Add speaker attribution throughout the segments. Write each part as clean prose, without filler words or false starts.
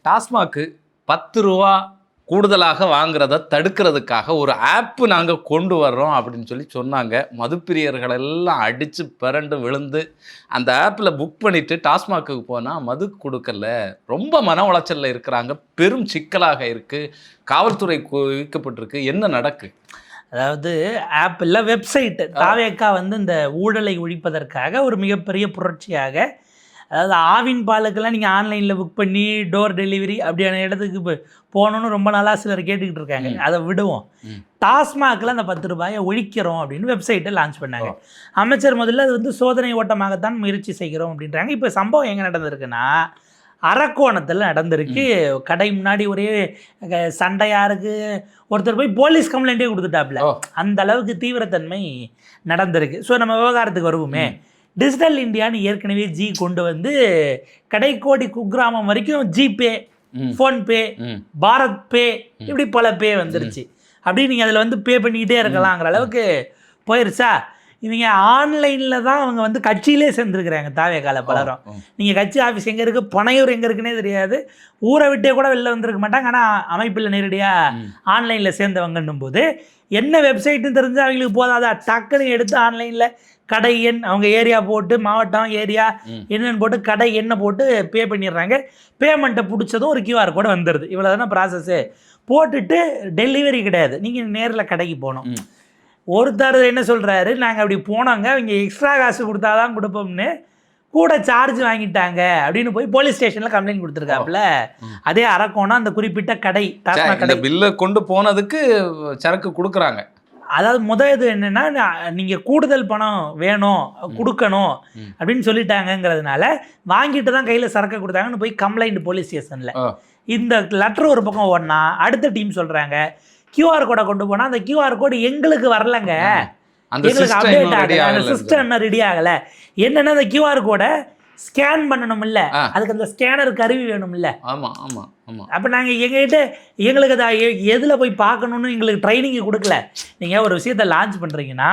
Speaker 1: டாஸ்மாக்கு 10 ரூபா கூடுதலாக வாங்குறத தடுக்கிறதுக்காக ஒரு ஆப்பு நாங்கள் கொண்டு வர்றோம் அப்படின்னு சொல்லி சொன்னாங்க. மதுப்பிரியர்கள் எல்லாம் அடித்து பிறண்டு விழுந்து அந்த ஆப்பில் புக் பண்ணிவிட்டு டாஸ்மாக்குக்கு போனால் மது கொடுக்கல, ரொம்ப மன உளைச்சலில் இருக்கிறாங்க, பெரும் சிக்கலாக இருக்குது, காவல்துறை குவிக்கப்பட்டிருக்கு. என்ன நடக்கு?
Speaker 2: அதாவது ஆப் இல்லை, வெப்சைட்டு தாவேக்கா இந்த ஊழலை ஒழிப்பதற்காக ஒரு மிகப்பெரிய புரட்சியாக, அதாவது ஆவின் பாலுக்கெல்லாம் நீங்கள் ஆன்லைனில் புக் பண்ணி டோர் டெலிவரி அப்படியான இடத்துக்கு போகணுன்னு ரொம்ப நாளாக சிலர் கேட்டுக்கிட்டு இருக்காங்க. அதை விடுவோம். டாஸ்மாகில் அந்த 10 ரூபாயை ஒழிக்கிறோம் அப்படின்னு வெப்சைட்டை லான்ச் பண்ணாங்க. அமைச்சர் முதல்ல அது சோதனை ஓட்டமாகத்தான் முயற்சி செய்கிறோம் அப்படின்றாங்க. இப்போ சம்பவம் எங்கே நடந்திருக்குன்னா, அரக்கோணத்தில் நடந்திருக்கு. கடை முன்னாடி ஒரே சண்டையாக இருக்குது. ஒருத்தர் போய் போலீஸ் கம்ப்ளைண்ட்டே கொடுத்துட்டாப்புல. அந்த அளவுக்கு தீவிரத்தன்மை நடந்திருக்கு. ஸோ நம்ம விவகாரத்துக்கு வருவோமே. டிஜிட்டல் இந்தியான்னு ஏற்கனவே கொண்டு கடைக்கோடி குக்கிராமம் வரைக்கும் ஜிபே, ஃபோன்பே, பாரத் பே, இப்படி பல பே வந்துருச்சு. அப்படி நீங்கள் அதில் பே பண்ணிக்கிட்டே இருக்கலாங்கிற அளவுக்கு போயிருச்சா. இவங்க ஆன்லைனில் தான் அவங்க கட்சியிலே சேர்ந்துருக்குறாங்க. தாவேக்கால பலரும் நீங்கள் கட்சி ஆஃபீஸ் எங்கே இருக்குது, பனையூர் எங்கே இருக்குன்னே தெரியாது, ஊரை விட்டே கூட வெளில வந்துருக்க மாட்டாங்க. ஆனால் அமைப்பில் நேரடியாக ஆன்லைனில் சேர்ந்தவங்கன்னும் போது என்ன வெப்சைட்டுன்னு தெரிஞ்சு அவங்களுக்கு போதாதா, டக்குன்னு எடுத்து ஆன்லைனில் கடை எண், அவங்க ஏரியா போட்டு, மாவட்டம் ஏரியா என்னென்னு போட்டு கடை எண்ணை போட்டு பே பண்ணிடுறாங்க. பேமெண்ட்டை பிடிச்சதும் ஒரு QR கோடு வந்துடுது. இவ்வளோ தானே ப்ராசஸ்ஸு. போட்டுட்டு டெலிவரி கிடையாது, நீங்கள் நேரில் கடைக்கு போகணும். ஒருத்தர் என்ன சொல்கிறாரு, நாங்கள் அப்படி போனோங்க, அவங்க எக்ஸ்ட்ரா காசு கொடுத்தா தான் கொடுப்போம்னு கூட சார்ஜ் வாங்கிட்டாங்க அப்படின்னு போய் போலீஸ் ஸ்டேஷனில் கம்ப்ளைண்ட் கொடுத்துருக்காப்புல. அதே அரக்கோணம் அந்த குறிப்பிட்ட கடை, டாஸ்மாக் கடை.
Speaker 1: பில்லை கொண்டு போனதுக்கு சரக்கு கொடுக்குறாங்க.
Speaker 2: அதாவது இது என்னென்னா, நீங்கள் கூடுதல் பணம் வேணும் கொடுக்கணும் அப்படின்னு சொல்லிட்டாங்கங்கிறதுனால வாங்கிட்டு தான் கையில் சரக்கு கொடுத்தாங்கன்னு போய் கம்ப்ளைண்ட் போலீஸ் ஸ்டேஷனில். இந்த லெட்டர் ஒரு பக்கம் ஓடனா, அடுத்த டீம் சொல்கிறாங்க QR கோடை கொண்டு போனால் அந்த QR கோடு எங்களுக்கு வரலைங்க, எங்களுக்கு அப்டேட் ஆகலை, அந்த சிஸ்டம் இன்னும் ரெடி ஆகலை. என்னென்னா அந்த QR கோடை ஸ்கேன் பண்ணணும் இல்லை, அதுக்கு அந்த ஸ்கேனர் கருவி வேணும் இல்லை.
Speaker 1: ஆமாம் ஆமாம் ஆமாம்.
Speaker 2: அப்போ நாங்கள் எங்ககிட்ட எங்களுக்கு அதை எதில் போய் பார்க்கணுன்னு எங்களுக்கு ட்ரைனிங் கொடுக்கல. நீங்கள் ஒரு விஷயத்தை லான்ச் பண்ணுறீங்கன்னா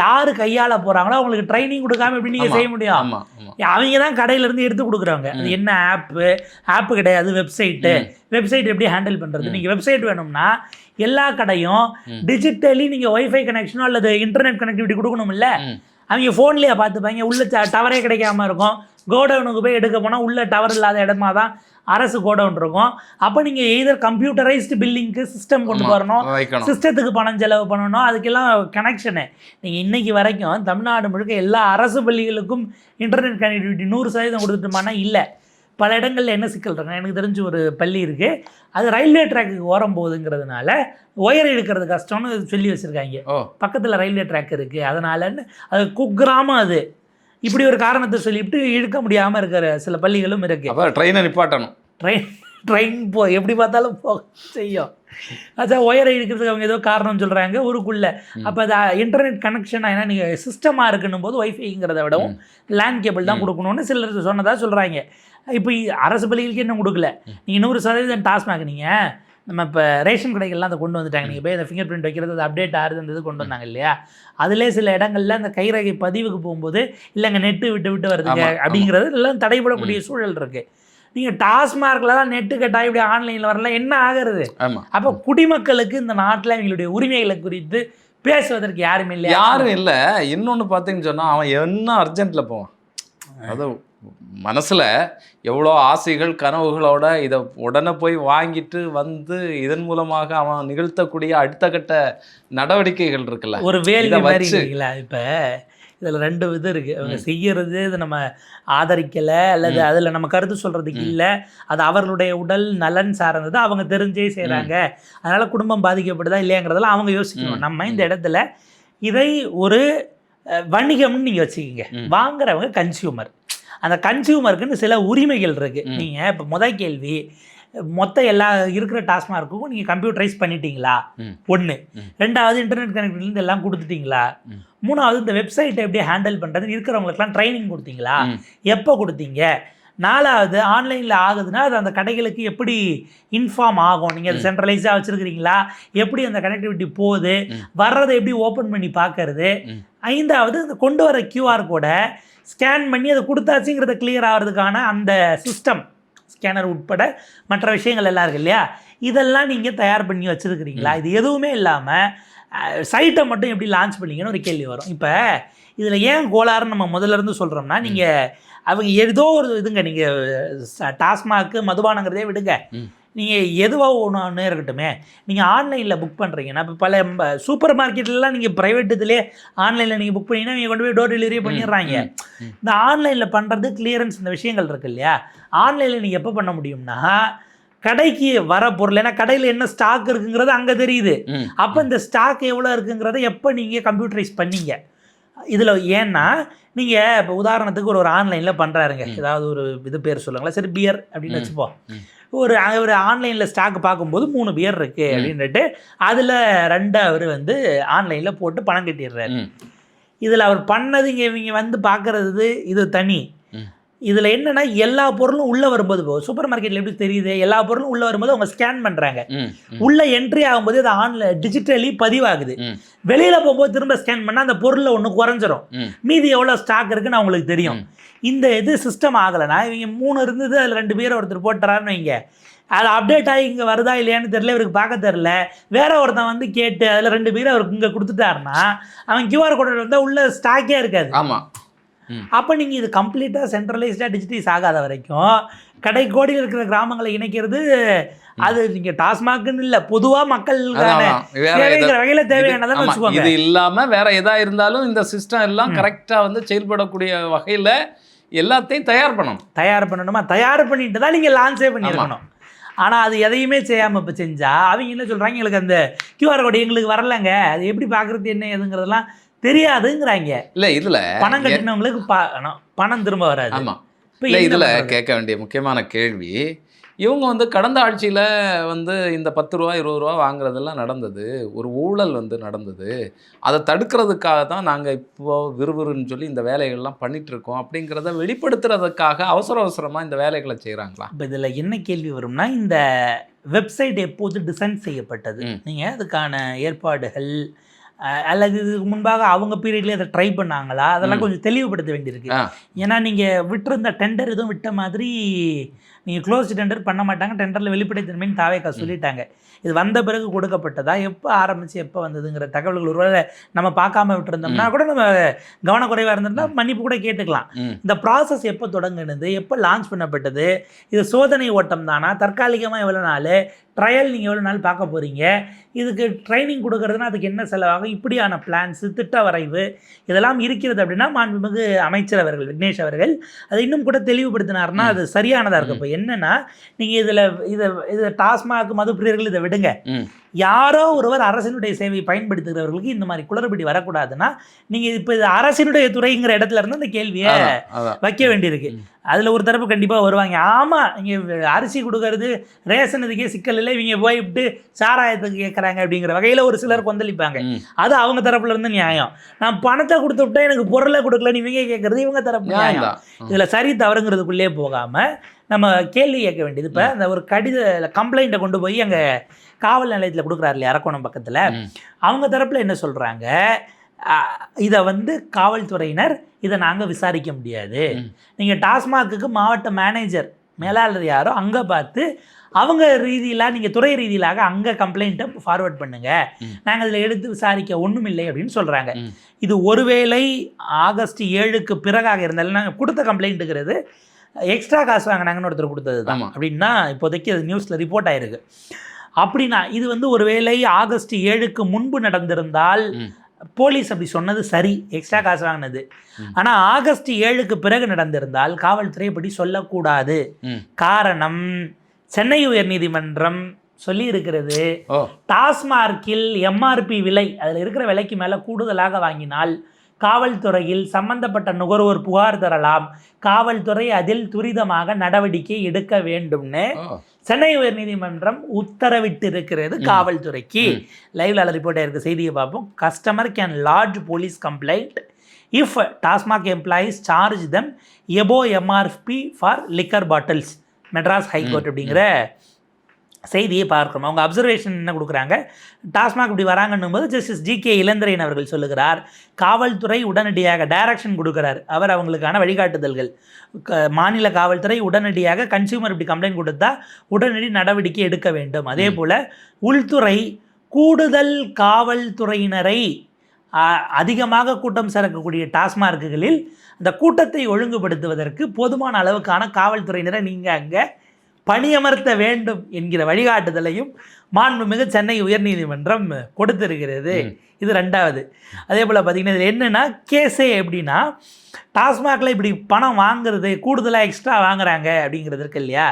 Speaker 2: யார் கையால் போகிறாங்களோ அவங்களுக்கு ட்ரைனிங் கொடுக்காம எப்படி நீங்கள் செய்ய முடியும்? அவங்க தான் கடையிலேருந்து எடுத்து கொடுக்குறாங்க. அது என்ன ஆப்பு கிடையாது, வெப்சைட் எப்படி ஹேண்டில் பண்ணுறது. நீங்கள் வெப்சைட் வேணும்னா எல்லா கடையும் டிஜிட்டலி நீங்கள் ஒய்ஃபை கனெக்ஷனோ அல்லது இன்டர்நெட் கனெக்டிவிட்டி கொடுக்கணும்ல. அவங்க ஃபோன்லேயே பார்த்துப்பாங்க. உள்ள டவரே கிடைக்காம இருக்கும். கோடவுனுக்கு போய் எடுக்க போனால் உள்ள டவர் இல்லாத இடமா தான் அரசு கோடவுன் இருக்கும். அப்போ நீங்கள் எய்தர் கம்ப்யூட்டரைஸ்டு பில்லிங்க்கு சிஸ்டம் கொண்டு வரணும், சிஸ்டத்துக்கு பணம் செலவு பண்ணணும், அதுக்கெல்லாம் கனெக்ஷனு. நீங்கள் இன்றைக்கி வரைக்கும் தமிழ்நாடு முழுக்க எல்லா அரசு பள்ளிகளுக்கும் இன்டர்நெட் கனெக்டிவிட்டி 100% கொடுத்துட்டோமானா இல்லை. பல இடங்களில் என்ன சிக்கல் இருக்குங்க, எனக்கு தெரிஞ்சு ஒரு பள்ளி இருக்குது, அது ரயில்வே ட்ராக்குக்கு ஓரம் போகுதுங்கிறதுனால ஒயர் இழுக்கிறது கஷ்டம்னு சொல்லி வச்சுருக்காங்க. பக்கத்தில் ரயில்வே ட்ராக் இருக்குது, அதனாலன்னு அது குக்கிராமம். அது இப்படி ஒரு காரணத்தை சொல்லிவிட்டு இழுக்க முடியாமல் இருக்கிற சில பள்ளிகளும் இருக்குது.
Speaker 1: அப்போ ட்ரெயினை நிப்பாட்டணும்.
Speaker 2: ட்ரெயின் எப்படி பார்த்தாலும் போக செய்யும். அதான் ஒயரை இழுக்கிறதுக்கு அவங்க ஏதோ காரணம் சொல்கிறாங்க ஊருக்குள்ளே. அப்போ அது இன்டர்நெட் கனெக்ஷன் ஏன்னா நீங்கள் சிஸ்டமாக இருக்குன்னும் போது ஒய்ஃபைங்கிறத விடவும் லேண்ட் கேபிள் தான் கொடுக்கணும்னு சிலர் சொன்னதாக சொல்கிறாங்க. இப்போ அரசு பள்ளிகளுக்கு இன்னும் கொடுக்கல. நீங்கள் 100% டாஸ்மாக் நீங்கள் நம்ம இப்போ ரேஷன் கடைகள்லாம் அதை கொண்டு வந்துட்டாங்க. நீங்கள் போய் அந்த ஃபிங்கர் பிரிண்ட் வைக்கிறது, அது அப்டேட் ஆகுது, அந்த இது கொண்டு வந்தாங்க இல்லையா. அதிலே சில இடங்களில் அந்த கைரேகை பதிவுக்கு போகும்போது இல்லைங்க நெட்டு விட்டு வருதுங்க அப்படிங்கிறது எல்லாம் தடைபடக்கூடிய சூழல் இருக்குது. நீங்கள் டாஸ்மார்க்கில் தான் நெட்டு கட்டாயம் இப்படி ஆன்லைனில் வரலாம், என்ன ஆகிறது? அப்போ குடிமக்களுக்கு இந்த நாட்டில் எங்களுடைய உரிமைகளை குறித்து பேசுவதற்கு யாரும்
Speaker 1: இல்லை. இன்னொன்று பார்த்தீங்கன்னு சொன்னால் அவன் என்ன அர்ஜென்ட்டில் போவான், அது மனசில் எவ்வளோ ஆசைகள் கனவுகளோட இதை உடனே போய் வாங்கிட்டு இதன் மூலமாக அவன் நிகழ்த்தக்கூடிய அடுத்த கட்ட நடவடிக்கைகள் இருக்குல்ல.
Speaker 2: ஒரு வேலை வச்சுங்களா. இப்போ இதில் 2 இது இருக்குது. அவங்க செய்கிறது இதை நம்ம ஆதரிக்கலை அல்லது அதில் நம்ம கருத்து சொல்கிறதுக்கு இல்லை, அது அவர்களுடைய உடல் நலன் சார்ந்தது, அவங்க தெரிஞ்சே செய்கிறாங்க, அதனால் குடும்பம் பாதிக்கப்படுதா இல்லையாங்கிறதெல்லாம் அவங்க யோசிக்கணும். நம்ம இந்த இடத்துல இதை ஒரு வணிகம்னு நீங்கள் வச்சுக்கிங்க. வாங்குறவங்க கன்சியூமர். அந்த கன்சியூமருக்குன்னு சில உரிமைகள் இருக்குது. நீங்கள் இப்போ முதல் கேள்வி, மொத்த எல்லா இருக்கிற டாஸ்மார்க்கும் நீங்கள் கம்ப்யூட்டரைஸ் பண்ணிட்டீங்களா? 1. 2வது இன்டர்நெட் கனெக்டிவிட்டிலேருந்து எல்லாம் கொடுத்துட்டீங்களா? 3வது இந்த வெப்சைட்டை எப்படி ஹேண்டில் பண்ணுறதுன்னு இருக்கிறவங்களுக்குலாம் ட்ரைனிங் கொடுத்தீங்களா? எப்போ கொடுத்தீங்க? 4வது ஆன்லைனில் ஆகுதுன்னா அது அந்த கடைகளுக்கு எப்படி இன்ஃபார்ம் ஆகும்? நீங்கள் அது சென்ட்ரலைஸாக வச்சுருக்கிறீங்களா? எப்படி அந்த கனெக்டிவிட்டி போகுது, வர்றதை எப்படி ஓப்பன் பண்ணி பார்க்கறது? 5வது இந்த கொண்டு வர QR கோடை ஸ்கேன் பண்ணி அதை கொடுத்தாச்சுங்கிறத கிளியர் ஆகிறதுக்கான அந்த ஸ்கேனர் உட்பட மற்ற விஷயங்கள் எல்லாம் இருக்கு இல்லையா, இதெல்லாம் நீங்கள் தயார் பண்ணி வச்சுருக்கிறீங்களா? இது எதுவுமே இல்லாமல் சைட்டை மட்டும் எப்படி லான்ச் பண்ணீங்கன்னு ஒரு கேள்வி வரும். இப்போ இதில் ஏன் கோளாறுன்னு நம்ம முதல்ல இருந்து சொல்கிறோம்னா, நீங்கள் அவங்க ஏதோ ஒரு இதுங்க, நீங்கள் டாஸ்மாக்கு மதுபானங்கிறதே விடுங்க, நீங்கள் எதுவாக ஒன்று இருக்கட்டுமே, நீங்கள் ஆன்லைனில் புக் பண்ணுறீங்கன்னா, இப்போ பல சூப்பர் மார்க்கெட்லாம் நீங்கள் ப்ரைவேட் இதிலே ஆன்லைனில் நீங்கள் புக் பண்ணிங்கன்னா நீங்கள் கொண்டு போய் டோர் டெலிவரியே பண்ணிடுறாங்க. இந்த ஆன்லைனில் பண்ணுறது கிளியரன்ஸ் இந்த விஷயங்கள் இருக்குது இல்லையா, ஆன்லைனில் நீங்கள் எப்போ பண்ண முடியும்னா கடைக்கு வர பொருள், ஏன்னா கடையில் என்ன ஸ்டாக் இருக்குங்கிறது அங்கே தெரியுது. அப்போ இந்த ஸ்டாக் எவ்வளோ இருக்குங்கிறத எப்போ நீங்கள் கம்ப்யூட்டரைஸ் பண்ணீங்க இதில். ஏன்னா நீங்கள் இப்போ உதாரணத்துக்கு ஒரு ஆன்லைனில் பண்ணுறாருங்க, ஏதாவது ஒரு இது பேர் சொல்லுங்களேன், சரி பியர் அப்படின்னு வச்சுப்போம். ஒரு ஆன்லைனில் ஸ்டாக் பார்க்கும்போது 3 பியர் இருக்குது அப்படின்ட்டு அதில் 2 அவர் வந்து ஆன்லைனில் போட்டு பணம் கட்டிடுறாரு. இதில் அவர் பண்ணது இங்கே வந்து பார்க்குறது இது தனி. இதில் என்னென்னா எல்லா பொருளும் உள்ளே வரும்போது, சூப்பர் மார்க்கெட்டில் எப்படி தெரியுது, எல்லா பொருளும் உள்ளே வரும்போது அவங்க ஸ்கேன் பண்ணுறாங்க, உள்ளே என்ட்ரி ஆகும்போது அது ஆன்லைன் டிஜிட்டலி பதிவாகுது. வெளியில் போகும்போது திரும்ப ஸ்கேன் பண்ணால் அந்த பொருளில் ஒன்று குறைஞ்சிரும், மீதி எவ்வளோ ஸ்டாக் இருக்குன்னு அவங்களுக்கு தெரியும். இந்த இது சிஸ்டம் ஆகலைன்னா இவங்க 3 இருந்தது அதில் 2 பேர் ஒருத்தர் போட்டுறாருன்னு வைங்க, அது அப்டேட் ஆகி இங்கே வருதா இல்லையான்னு தெரியல, இவருக்கு பார்க்க தெரில, வேற ஒருத்தன் வந்து கேட்டு அதில் 2 பேர் அவருக்கு இங்கே கொடுத்துட்டாருன்னா அவன் கியூஆர் கோடு வந்தால் உள்ள ஸ்டாக்கே இருக்காது.
Speaker 1: ஆமாம்.
Speaker 2: அப்போ நீங்கள் இது கம்ப்ளீட்டாக சென்ட்ரலைஸ்டாக டிஜிட்டலைஸ் ஆகாத வரைக்கும் கடைக்கோடியில் இருக்கிற கிராமங்களை இணைக்கிறது அது நீங்கள் டாஸ்மாக்னு இல்லை, பொதுவாக மக்களுக்கான வகையில் தேவையானதான் வச்சுக்கோங்க.
Speaker 1: இது இல்லாமல் வேற எதா இருந்தாலும் இந்த சிஸ்டம் எல்லாம் கரெக்டாக வந்து செயல்படக்கூடிய வகையில் எல்லாத்தையும் தயார் பண்ணணுமா, தயார் பண்ணிட்டு தான் நீங்கள் லான்ச்சே பண்ணியிருக்கணும். ஆனால் அது எதையுமே செய்யாமல் இப்போ செஞ்சால் அவங்க என்ன சொல்கிறாங்க, எங்களுக்கு அந்த கியூஆர் கோடு எங்களுக்கு வரலைங்க, அது எப்படி பார்க்குறது என்ன ஏதுங்கிறதெல்லாம் தெரியாதுங்கிறாங்க. இல்லை இதில் பணம் கட்டினவங்களுக்கு பணம் திரும்ப வராது. ஆமாம். இல்லை இதில் கேட்க வேண்டிய முக்கியமான கேள்வி, இவங்க வந்து கடந்த ஆட்சியில் வந்து இந்த 10 ரூபா 20 ரூபா வாங்குறதெல்லாம் நடந்தது, ஒரு ஊழல் வந்து நடந்தது, அதை தடுக்கிறதுக்காக தான் நாங்கள் இப்போது விறுவிறுன்னு சொல்லி இந்த வேலைகள்லாம் பண்ணிகிட்ருக்கோம் அப்படிங்கிறத வெளிப்படுத்துறதுக்காக அவசரமாக இந்த வேலைகளை செய்கிறாங்களா? இப்போ இதில் என்ன கேள்வி வரும்னா, இந்த வெப்சைட் எப்போது டிசைன் செய்யப்பட்டது, நீங்கள் அதுக்கான ஏற்பாடுகள் அல்லது இதுக்கு முன்பாக அவங்க பீரியட்லேயே அதை ட்ரை பண்ணாங்களா, அதெல்லாம் கொஞ்சம் தெளிவுபடுத்த வேண்டியிருக்கு. ஏன்னா நீங்கள் விட்டுருந்த டெண்டர் எதுவும் விட்ட மாதிரி நீங்கள் க்ளோஸ் டெண்டர் பண்ண மாட்டாங்க, டெண்டரில் வெளிப்படைத்தன்மைன்னு தாவேக்கா சொல்லிட்டாங்க. இது வந்த பிறகு கொடுக்கப்பட்டதா, எப்போ ஆரம்பித்து எப்போ வந்ததுங்கிற தகவல்கள் ஒருவேளை நம்ம பார்க்காம விட்டுருந்தோம்னா கூட நம்ம கவனக்குறைவாக இருந்திருந்தா மன்னிப்பு கூட கேட்டுக்கலாம். இந்த ப்ராசஸ் எப்போ தொடங்குனது, எப்போ லான்ச் பண்ணப்பட்டது, இது சோதனை ஓட்டம் தானா, தற்காலிகமாக எவ்வளோ நாள், ட்ரையல் நீங்கள் எவ்வளோ நாள் பார்க்க போகிறீங்க, இதுக்கு ட்ரைனிங் கொடுக்கறதுனா அதுக்கு என்ன செலவாகும், இப்படியான பிளான்ஸு திட்ட வரைவு இதெல்லாம் இருக்கிறது அப்படின்னா மாண்புமிகு அமைச்சர் அவர்கள் விக்னேஷ் அவர்கள் அதை இன்னும் கூட தெளிவுபடுத்தினார்னா அது சரியானதாக இருக்கும். இப்போ என்னென்னா நீங்கள் இதை டாஸ்மாக் மதுப்பிரியர்கள் இதை விடுங்க, யாரோ ஒருவர் அரசினுடைய சேவையை பயன்படுத்துகிறவர்களுக்கு இந்த மாதிரி குளறுபடி வரக்கூடாதுன்னா நீங்கள் இப்போ இது அரசினுடைய துறைங்கிற இடத்துல இருந்து அந்த கேள்வியை வைக்க வேண்டியிருக்கு. அதில் ஒரு தரப்பு கண்டிப்பாக வருவாங்க, ஆமாம் இங்கே அரிசி கொடுக்கறது ரேஷன் இதுக்கே சிக்கல் இல்லை, இவங்க போய்விட்டு சாராயத்துக்கு கேட்குறாங்க அப்படிங்கிற வகையில் ஒரு சிலர் கொந்தளிப்பாங்க. அது அவங்க தரப்புல இருந்து நியாயம். நான் பணத்தை கொடுத்து விட்டா எனக்கு பொருளை கொடுக்கலன்னு இவங்க கேட்குறது இவங்க தரப்பு நியாயம். இதில் சரி தவறுங்கிறதுக்குள்ளே போகாமல் நம்ம கேள்வி கேட்க வேண்டியது. இப்போ அந்த ஒரு கம்ப்ளைண்ட்டை கொண்டு போய் அங்கே காவல் நிலையத்தில் கொடுக்குறாரு இல்லையா அரக்கோணம் பக்கத்தில், அவங்க தரப்பில் என்ன சொல்கிறாங்க, இதை வந்து காவல்துறையினர் இதை நாங்கள் விசாரிக்க முடியாது, நீங்கள் டாஸ்மாக்கு மாவட்ட மேனேஜர் மேலாளர் யாரோ அங்கே பார்த்து அவங்க ரீதியிலாக நீங்கள் துறை ரீதியிலாக அங்கே கம்ப்ளைண்ட்டை ஃபார்வர்ட் பண்ணுங்கள், நாங்கள் இதில் எடுத்து விசாரிக்க ஒன்றும் இல்லை அப்படின்னு சொல்கிறாங்க. இது ஒருவேளை ஆகஸ்ட் 7க்கு பிறகாக இருந்தாலும் நாங்கள் கொடுத்த கம்ப்ளைண்ட்டுங்கிறது எக்ஸ்ட்ரா காசு வாங்கினாங்கன்னு ஒருத்தர் கொடுத்தது தான் அப்படின்னா இப்போதைக்கு அது நியூஸில் ரிப்போர்ட் ஆகிருக்கு. அப்படின்னா இது வந்து ஒருவேளை ஆகஸ்ட் 7க்கு முன்பு நடந்திருந்தால் போலீஸ் அப்படி சொன்னது சரி, எக்ஸ்ட்ரா காசு வாங்கினது. ஆனால் ஆகஸ்ட் 7க்கு பிறகு நடந்திருந்தால் காவல்துறை இப்படி சொல்லக்கூடாது. காரணம் சென்னை உயர்நீதிமன்றம் சொல்லி இருக்கிறது, டாஸ்மார்க்கில் எம்ஆர்பி விலை அதில் இருக்கிற விலைக்கு மேலே கூடுதலாக வாங்கினால் காவல்துறையில் சம்பந்தப்பட்ட நுகர்வோர் புகார் தரலாம், காவல்துறை அதில் துரிதமாக நடவடிக்கை எடுக்க வேண்டும்னு சென்னை உயர்நீதிமன்றம் உத்தரவிட்டு இருக்கிறது காவல்துறைக்கு. லைவ்ல ரிப்போர்ட் ஆயிருக்கு, செய்தியை பார்ப்போம். Customer can lodge police complaint if TASMAC employees charge them above MRP for liquor bottles, Madras high court அப்படிங்கிற
Speaker 2: செய்தியை பார்க்கணும். அவங்க அப்சர்வேஷன் என்ன கொடுக்குறாங்க, டாஸ்மாக் இப்படி வராங்கன்னும் போது ஜஸ்டிஸ் ஜி.கே. இளந்திரையன் அவர்கள் சொல்லுகிறார், காவல்துறை உடனடியாக டைரக்ஷன் கொடுக்குறார். அவர் அவங்களுக்கான வழிகாட்டுதல்கள், மாநில காவல்துறை உடனடியாக கன்சியூமர் இப்படி கம்ப்ளைண்ட் கொடுத்தா உடனடி நடவடிக்கை எடுக்க வேண்டும். அதே போல் உள்துறை கூடுதல் காவல்துறையினரை அதிகமாக கூட்டம் சேர்க்கக்கூடிய டாஸ்மார்க்குகளில் அந்த கூட்டத்தை ஒழுங்குபடுத்துவதற்கு போதுமான அளவுக்கான காவல்துறையினரை நீங்கள் அங்கே பணியமர்த்த வேண்டும் என்கிற வழிகாட்டுதலையும் மாண்புமிகு சென்னை உயர்நீதிமன்றம் கொடுத்திருக்கிறது. இது 2வது. அதே போல் பார்த்திங்கன்னா இது என்னென்னா கேஸே எப்படின்னா, டாஸ்மாகில் இப்படி பணம் வாங்குறது கூடுதலாக எக்ஸ்ட்ரா வாங்குறாங்க அப்படிங்கிறது இருக்கு இல்லையா,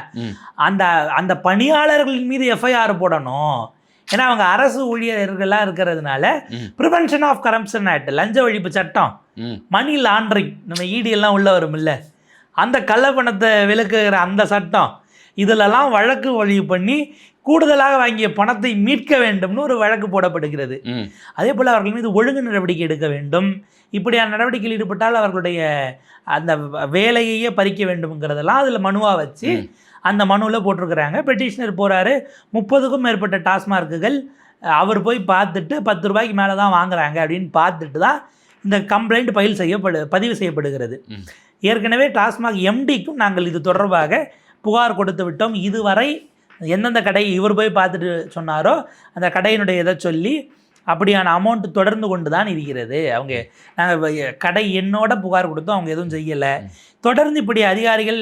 Speaker 2: அந்த பணியாளர்களின் மீது எஃப்ஐஆர் போடணும். ஏன்னா அவங்க அரசு ஊழியர்களாக இருக்கிறதுனால ப்ரிவென்ஷன் ஆஃப் கரப்ஷன் ஆக்ட், லஞ்ச ஒழிப்பு சட்டம், மணி லாண்ட்ரிங், நம்ம இடியெல்லாம் உள்ள வரும் இல்லை, அந்த கள்ளப்பணத்தை விலக்குகிற அந்த சட்டம், இதிலெல்லாம் வழக்கு பதிவு பண்ணி கூடுதலாக வாங்கிய பணத்தை மீட்க வேண்டும்னு ஒரு வழக்கு போடப்படுகிறது. அதே போல் அவர்கள் மீது ஒழுங்கு நடவடிக்கை எடுக்க வேண்டும். இப்படியான நடவடிக்கையில் ஈடுபட்டால் அவர்களுடைய அந்த வேலையையே பறிக்க வேண்டும்ங்கிறதெல்லாம் அதில் மனுவாக வச்சு அந்த மனுவில் போட்டிருக்கிறாங்க. பெட்டிஷனர் போகிறாரு, 30க்கும் மேற்பட்ட டாஸ்மார்க்குகள் அவர் போய் பார்த்துட்டு 10 ரூபாய்க்கு மேலே தான் வாங்குறாங்க அப்படின்னு பார்த்துட்டு தான் இந்த கம்ப்ளைண்ட் பதிவு செய்யப்படுகிறது. ஏற்கனவே டாஸ்மாக் எம்டிக்கும் நாங்கள் இது தொடர்பாக புகார் கொடுத்து விட்டோம். இதுவரை எந்தெந்த கடை இவர் போய் பார்த்துட்டு சொன்னாரோ அந்த கடையினுடைய இதை சொல்லி அப்படியான அமௌண்ட் தொடர்ந்து கொண்டு தான் இருக்கிறது. அவங்க நாங்கள் கடை என்னோட புகார் கொடுத்தோம், அவங்க எதுவும் செய்யலை. தொடர்ந்து இப்படி அதிகாரிகள்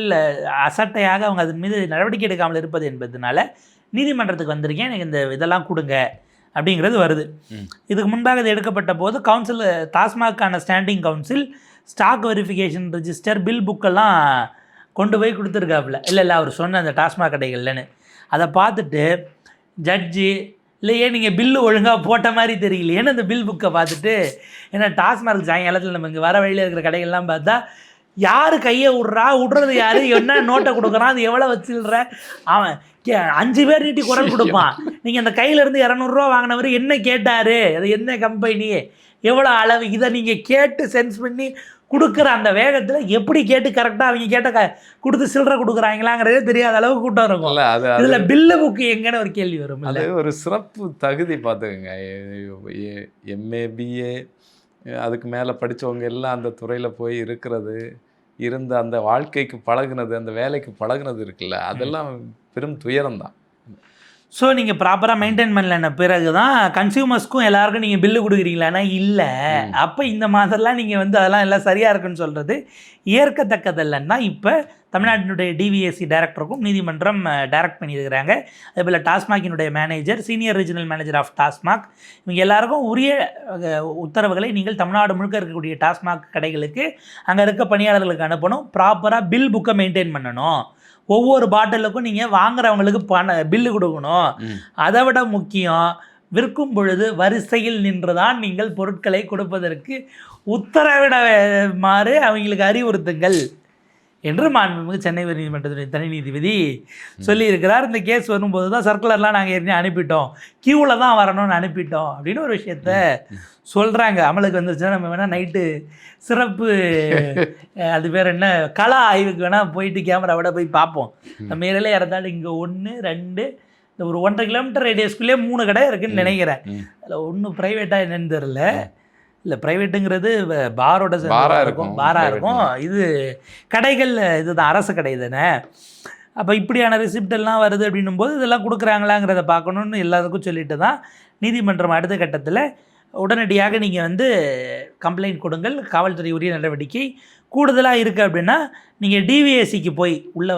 Speaker 2: அசட்டையாக அவங்க அதன் மீது நடவடிக்கை எடுக்காமல் இருப்பது என்பதனால நீதிமன்றத்துக்கு வந்திருக்கேன், எனக்கு இந்த இதெல்லாம் கொடுங்க அப்படிங்கிறது வருது. இதுக்கு முன்பாக இது எடுக்கப்பட்ட போது கவுன்சில், டாஸ்மாக்கான standing council stock verification register, bill புக்கெல்லாம் கொண்டு போய் கொடுத்துருக்காப்புல. இல்லை அவர் சொன்ன அந்த டாஸ்மாக் கடைகள்லன்னு அதை பார்த்துட்டு ஜட்ஜி, இல்லையே நீங்கள் பில்லு ஒழுங்காக போட்ட மாதிரி தெரியலையேன்னு அந்த பில் புக்கை பார்த்துட்டு, ஏன்னா டாஸ்மாக் சாயங்காலத்தில் நம்ம இங்கே வர வழியில் இருக்கிற கடைகள்லாம் பார்த்தா யார் கையை விட்றது யார், என்ன நோட்டை கொடுக்குறான், அது எவ்வளோ வச்சிடுற, அவன் 5 பேர் நீட்டி குரல் கொடுப்பான். நீங்கள் அந்த கையிலேருந்து 200 ரூபா வாங்கினவர் என்ன கேட்டார், அது என்ன கம்பெனி, எவ்வளோ அளவு, இதை நீங்கள் கேட்டு சென்ஸ் பண்ணி கொடுக்குற அந்த வேகத்தில் எப்படி கேட்டு கரெக்டாக அவங்க கேட்ட கொடுத்து சில்லறை கொடுக்குறாங்களாங்கிறதே தெரியாத அளவுக்கு கூட்டம் இருக்கும். இதில் பில்லு புக்கு எங்கன்னு ஒரு கேள்வி வரும்.
Speaker 1: அது ஒரு சிறப்பு தகுதி பார்த்துக்கோங்க. எம்ஏ பிஏ அதுக்கு மேலே படித்தவங்க எல்லாம் அந்த துறையில் போய் இருந்து அந்த வாழ்க்கைக்கு பழகுனது, அந்த வேலைக்கு பழகுனது இருக்குல்ல, அதெல்லாம் பெரும் துயரம்தான்.
Speaker 2: ஸோ நீங்கள் ப்ராப்பராக மெயின்டைன் பண்ணலன்ன பிறகு தான் கன்சியூமர்ஸ்க்கும் எல்லாருக்கும் நீங்கள் பில்லு கொடுக்குறீங்களான்னா இல்லை. அப்போ இந்த மாதிரிலாம் நீங்கள் அதெல்லாம் எல்லாம் சரியாக இருக்குன்னு சொல்கிறது ஏற்கத்தக்கதில்லைன்னா இப்போ தமிழ்நாட்டினுடைய டிவிஎஸ்சி டைரக்டருக்கும் நீதிமன்றம் டைரக்ட் பண்ணியிருக்கிறாங்க. அதேபோல் டாஸ்மாகினுடைய manager, senior regional manager of TASMAC, இவங்க எல்லாருக்கும் உரிய உத்தரவுகளை நீங்கள் தமிழ்நாடு முழுக்க இருக்கக்கூடிய டாஸ்மாக் கடைகளுக்கு அங்கே இருக்க பணியாளர்களுக்கு அனுப்பணும். ப்ராப்பராக பில் புக்கை மெயின்டைன் பண்ணணும். ஒவ்வொரு பாட்டிலுக்கும் நீங்கள் வாங்குறவங்களுக்கு பில்லு கொடுக்கணும். அதை விட முக்கியம், விற்கும் பொழுது வரிசையில் நின்று தான் நீங்கள் பொருட்களை கொடுப்பதற்கு உத்தரவிடுமாறு அவங்களுக்கு அறிவுறுத்துங்கள் என்று மாண்புமிகு சென்னை உயர்நீதிமன்றத்துடைய தனி நீதிபதி சொல்லியிருக்கிறார். இந்த கேஸ் வரும்போது தான் சர்க்குலர்லாம் நாங்கள் ஏற்கனவே அனுப்பிட்டோம், கியூவில் தான் வரணும்னு அனுப்பிட்டோம் அப்படின்னு ஒரு விஷயத்த சொல்கிறாங்க. அமலுக்கு வந்துருச்சுன்னா நம்ம வேணால் நைட்டு சிறப்பு, அது பேர் என்ன, கலா ஆய்வுக்கு வேணால் போயிட்டு கேமராவோட போய் பார்ப்போம். நம்ம ஏரியாவில் இறந்தாலும் இங்கே 1 2 இந்த ஒரு 1.5 கிலோமீட்டர் ரேடியஸ்குள்ளேயே 3 கடை இருக்குதுன்னு நினைக்கிறேன். அதில் ஒன்று ப்ரைவேட்டாக என்னன்னு தெரில, இல்லை ப்ரைவேட்டுங்கிறது பாராக இருக்கும், இது கடைகள் இதுதான் அரசு கடை தானே. அப்போ இப்படியான ரிசிப்ட் எல்லாம் வருது அப்படின்னும் போது இதெல்லாம் கொடுக்குறாங்களாங்கிறத பார்க்கணுன்னு எல்லாருக்கும் சொல்லிட்டு தான் நீதிமன்றம் அடுத்த கட்டத்தில் உடனடியாக நீங்கள் கம்ப்ளைண்ட் கொடுங்கள், காவல்துறை உரிய நடவடிக்கை. கூடுதலாக இருக்குது அப்படின்னா நீங்கள் டிவிஎஸ்சிக்கு போய் உள்ளே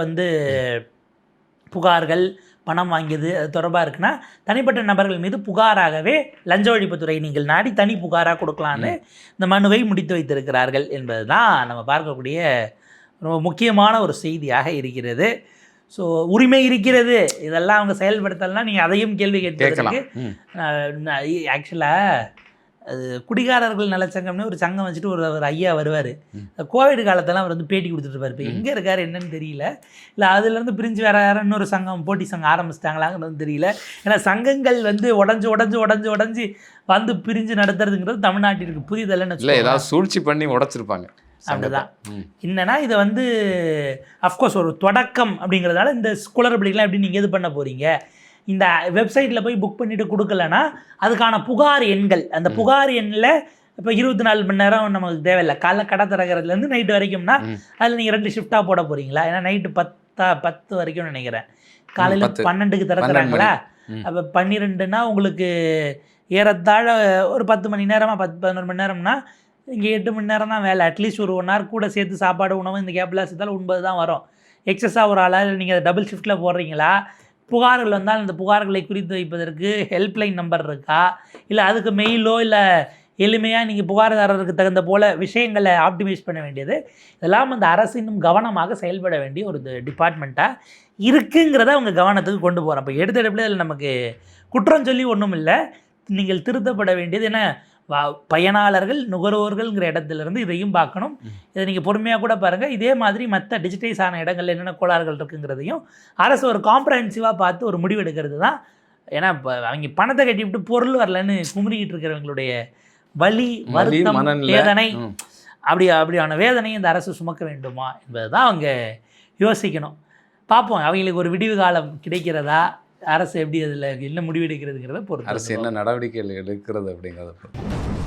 Speaker 2: புகார்கள், பணம் வாங்கியது அது தொடர்பாக இருக்குன்னா தனிப்பட்ட நபர்கள் மீது புகாராகவே லஞ்ச ஒழிப்புத்துறை நீங்கள் நாடி தனி புகாராக கொடுக்கலான்னு இந்த மனுவை முடித்து வைத்திருக்கிறார்கள் என்பது தான் நம்ம பார்க்கக்கூடிய ரொம்ப முக்கியமான ஒரு செய்தியாக இருக்கிறது. ஸோ உரிமை இருக்கிறது, இதெல்லாம் அவங்க செயல்படுத்தலைன்னா நீங்கள் அதையும் கேள்வி கேட்கலாம். ஆக்சுவலாக அது குடிகாரர்கள் நலச்சங்கம்னு ஒரு சங்கம் வச்சுட்டு ஒரு ஐயா வருவார். கோவிட் காலத்தெல்லாம் அவர் பேட்டி கொடுத்துட்டு இருப்பார். இப்போ எங்கே இருக்கார் என்னன்னு தெரியல, இல்லை அதுலேருந்து பிரிஞ்சு வேறு யாரும் இன்னொரு சங்கம் போட்டி சங்கம் ஆரம்பிச்சிட்டாங்களாங்கிறது தெரியல. ஏன்னா சங்கங்கள் உடஞ்சி பிரிஞ்சு நடத்துறதுங்கிறது தமிழ்நாட்டிற்கு புதிதல்னு
Speaker 1: இல்லை, ஏதாவது சூழ்ச்சி பண்ணி உடைச்சிருப்பாங்க.
Speaker 2: அப்படிதான் என்னன்னா இதை அஃப்கோர்ஸ் ஒரு தொடக்கம் அப்படிங்கிறதால இந்த குளறுபடிகள்லாம் எப்படி நீங்கள் இது பண்ண போகிறீங்க, இந்த வெப்சைட்டில் போய் புக் பண்ணிவிட்டு கொடுக்கலன்னா அதுக்கான புகார் எண்கள், அந்த புகார் எண்ணில் இப்போ 24 மணி நேரம் நமக்கு தேவையில்லை. காலைல கடை திறக்கிறதுலேருந்து நைட்டு வரைக்கும்னா அதில் நீங்கள் 2 ஷிஃப்டாக போட போகிறீங்களா? ஏன்னா நைட்டு 10 வரைக்கும் நினைக்கிறேன், காலையில் 12க்கு திறக்கிறாங்களா, அப்போ 12னா உங்களுக்கு ஏறத்தாழ ஒரு 10 மணி நேரமாக 10-11 மணி நேரம்னா இங்கே 8 மணி நேரம் தான் வேலை. அட்லீஸ்ட் ஒரு 1 hour கூட சேர்த்து சாப்பாடு உணவு இந்த கேப்லாம் சேர்த்தாலும் 9 தான் வரும். எக்ஸஸாக ஒரு ஆளாக நீங்கள் டபுள் ஷிஃப்ட்டில் போடுறீங்களா? புகார்கள் வந்தால் அந்த புகார்களை குறித்து வைப்பதற்கு ஹெல்ப்லைன் நம்பர் இருக்கா? இல்லை அதுக்கு மெயிலோ இல்லை எளிமையாக நீங்கள் புகார்தாரருக்கு தகுந்த போல் விஷயங்களை ஆப்டிமைஸ் பண்ண வேண்டியது இதெல்லாம் அந்த அரசு இன்னும் கவனமாக செயல்பட வேண்டிய ஒரு டிபார்ட்மெண்ட்டாக இருக்குங்கிறத அவங்க கவனத்துக்கு கொண்டு போகிறோம். இப்போ எடுத்தெடுப்பில் இதில் நமக்கு குற்றம் சொல்லி ஒன்றும் இல்லை, நீங்கள் திருத்தப்பட வேண்டியது என்ன, பயனாளர்கள் நுகர்வோர்கள்ங்கிற இடத்துலேருந்து இதையும் பார்க்கணும். இதை நீங்கள் பொறுமையாக கூட பாருங்கள். இதே மாதிரி மற்ற டிஜிட்டைஸ் ஆன இடங்கள்ல என்னென்ன கோளாறுகள் இருக்குங்கிறதையும் அரசு ஒரு காம்ப்ரஹென்சிவாக பார்த்து ஒரு முடிவு எடுக்கிறது தான். ஏன்னா இப்போ அவங்க பணத்தை கட்டிவிட்டு பொருள் வரலன்னு குமுறிக்கிட்டு இருக்கிறவங்களுடைய வலி, வருத்தம், வேதனை, அப்படியான வேதனையை இந்த அரசு சுமக்க வேண்டுமா என்பது தான் அவங்க யோசிக்கணும். பார்ப்போம் அவங்களுக்கு ஒரு விடிவு காலம் கிடைக்கிறதா, அரசு எப்படி அதில் என்ன முடிவு எடுக்கிறதுங்கிறத பொறுத்து,
Speaker 1: அரசு என்ன நடவடிக்கைகள் எடுக்கிறது அப்படிங்கிறத பொறுத்து.